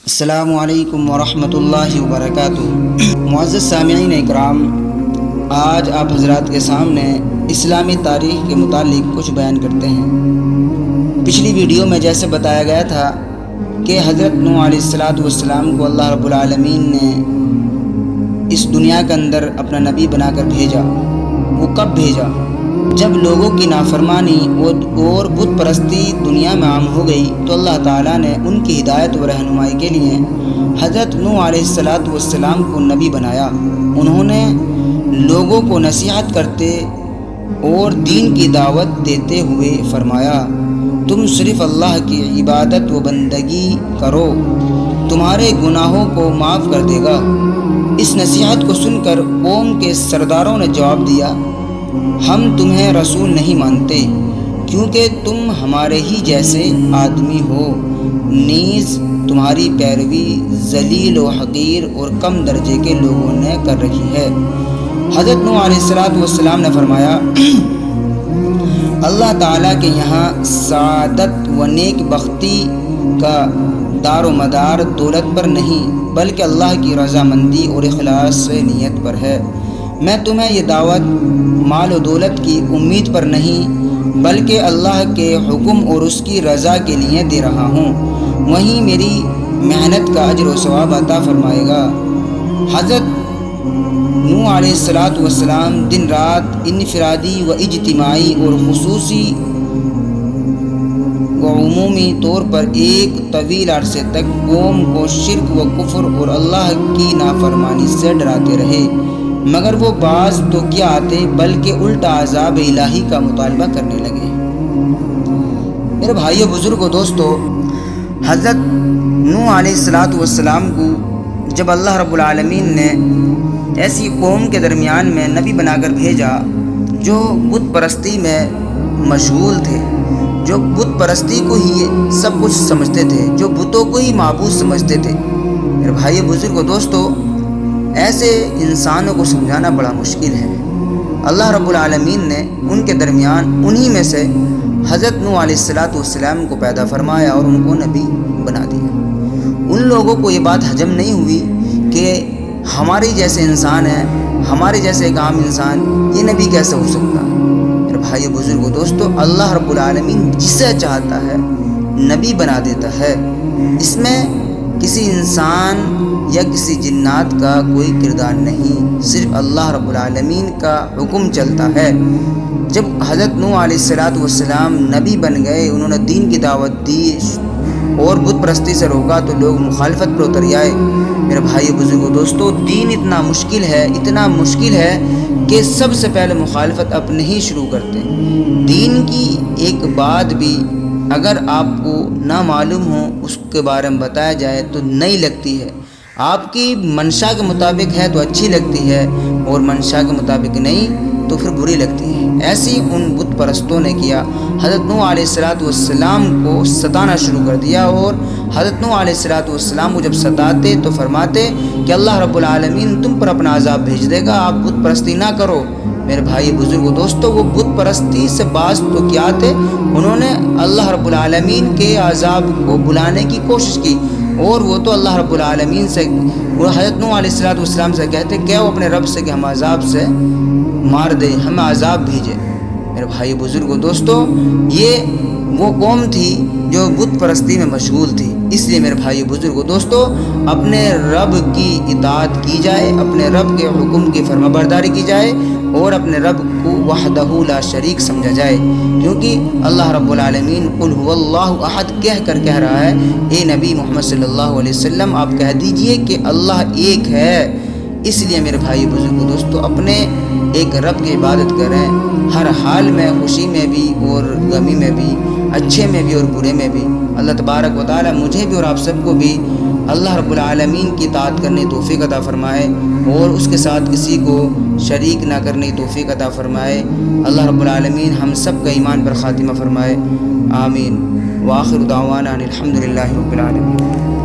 السلام علیکم ورحمۃ اللہ وبرکاتہ۔ معزز سامعین اکرام، آج آپ حضرات کے سامنے اسلامی تاریخ کے متعلق کچھ بیان کرتے ہیں۔ پچھلی ویڈیو میں جیسے بتایا گیا تھا کہ حضرت نوح علیہ السلام کو اللہ رب العالمین نے اس دنیا کے اندر اپنا نبی بنا کر بھیجا۔ وہ کب بھیجا؟ جب لوگوں کی نافرمانی اور بت پرستی دنیا میں عام ہو گئی تو اللہ تعالیٰ نے ان کی ہدایت و رہنمائی کے لیے حضرت نوح علیہ السلام کو نبی بنایا۔ انہوں نے لوگوں کو نصیحت کرتے اور دین کی دعوت دیتے ہوئے فرمایا، تم صرف اللہ کی عبادت و بندگی کرو، تمہارے گناہوں کو معاف کر دے گا۔ اس نصیحت کو سن کر قوم کے سرداروں نے جواب دیا، ہم تمہیں رسول نہیں مانتے کیونکہ تم ہمارے ہی جیسے آدمی ہو، نیز تمہاری پیروی ذلیل و حقیر اور کم درجے کے لوگوں نے کر رکھی ہے۔ حضرت نوح علیہ السلام نے فرمایا، اللہ تعالیٰ کے یہاں سعادت و نیک بختی کا دار و مدار دولت پر نہیں بلکہ اللہ کی رضامندی اور اخلاص سے نیت پر ہے۔ میں تمہیں یہ دعوت مال و دولت کی امید پر نہیں بلکہ اللہ کے حکم اور اس کی رضا کے لیے دے رہا ہوں، وہیں میری محنت کا اجر و ثواب عطا فرمائے گا۔ حضرت نوح علیہ السلام دن رات انفرادی و اجتماعی اور خصوصی و عمومی طور پر ایک طویل عرصے تک قوم کو شرک و کفر اور اللہ کی نافرمانی سے ڈراتے رہے، مگر وہ باز تو کیا آتے بلکہ الٹا عذاب الہی کا مطالبہ کرنے لگے۔ میرے بھائیو، بزرگوں، دوستو، حضرت نوح علیہ السلام کو جب اللہ رب العالمین نے ایسی قوم کے درمیان میں نبی بنا کر بھیجا جو بت پرستی میں مشغول تھے، جو بت پرستی کو ہی سب کچھ سمجھتے تھے، جو بتوں کو ہی معبود سمجھتے تھے، میرے بھائیو، بزرگوں، دوستو، ایسے انسانوں کو سمجھانا بڑا مشکل ہے۔ اللہ رب العالمین نے ان کے درمیان انہی میں سے حضرت نوح علیہ السلام کو پیدا فرمایا اور ان کو نبی بنا دیا۔ ان لوگوں کو یہ بات ہضم نہیں ہوئی کہ ہمارے جیسے انسان ہیں، ہمارے جیسے ایک عام انسان، یہ نبی کیسے ہو سکتا ہے؟ میرے بھائی بزرگوں، دوستو، اللہ رب العالمین جسے چاہتا ہے نبی بنا دیتا ہے۔ اس میں کسی انسان یا کسی جنات کا کوئی کردار نہیں، صرف اللہ رب العالمین کا حکم چلتا ہے۔ جب حضرت نوح علیہ السلام نبی بن گئے، انہوں نے دین کی دعوت دی اور بت پرستی سے روکا تو لوگ مخالفت پر اتر آئے۔ میرے بھائی بزرگوں، دوستو، دین اتنا مشکل ہے کہ سب سے پہلے مخالفت اپنے ہی شروع کرتے ہیں۔ دین کی ایک بات بھی اگر آپ کو نہ معلوم ہو، اس کے بارے میں بتایا جائے تو نئی لگتی ہے، آپ کی منشا کے مطابق ہے تو اچھی لگتی ہے اور منشا کے مطابق نہیں تو پھر بری لگتی ہے۔ ایسے ہی ان بت پرستوں نے کیا، حضرت نوح علیہ السلام کو ستانا شروع کر دیا، اور حضرت نوح علیہ السلام کو جب ستاتے تو فرماتے کہ اللہ رب العالمین تم پر اپنا عذاب بھیج دے گا، آپ بت پرستی نہ کرو۔ میرے بھائی بزرگوں، دوستو، وہ بت پرستی سے باز تو کیا تھے، انہوں نے اللہ رب العالمین کے عذاب کو بلانے کی کوشش کی، اور وہ تو اللہ رب العالمین سے، وہ حضرت نوح علیہ السلام سے کہتے کہ وہ اپنے رب سے کہ ہم عذاب سے مار دے، ہمیں عذاب بھیجے۔ میرے بھائی بزرگوں، دوستو، یہ وہ قوم تھی جو بت پرستی میں مشغول تھی۔ اس لیے میرے بھائی بزرگوں، دوستو، اپنے رب کی اطاعت کی جائے، اپنے رب کے حکم کی فرما برداری کی جائے اور اپنے رب کو وحدہ لا شریک سمجھا جائے، کیونکہ اللہ رب العالمین قل هو اللہ احد کہہ رہا ہے، اے نبی محمد صلی اللہ علیہ وسلم آپ کہہ دیجئے کہ اللہ ایک ہے۔ اس لیے میرے بھائی بزرگوں، دوستو، اپنے ایک رب کی عبادت کریں، ہر حال میں، خوشی میں بھی اور غمی میں بھی، اچھے میں بھی اور برے میں بھی۔ اللہ تبارک و تعالی مجھے بھی اور آپ سب کو بھی اللہ رب العالمین کی اطاعت کرنے کی توفیق عطا فرمائے اور اس کے ساتھ کسی کو شریک نہ کرنے کی توفیق عطا فرمائے۔ اللہ رب العالمین ہم سب کا ایمان پر خاتمہ فرمائے، آمین۔ وآخر دعوانا ان الحمد للہ رب العالمین۔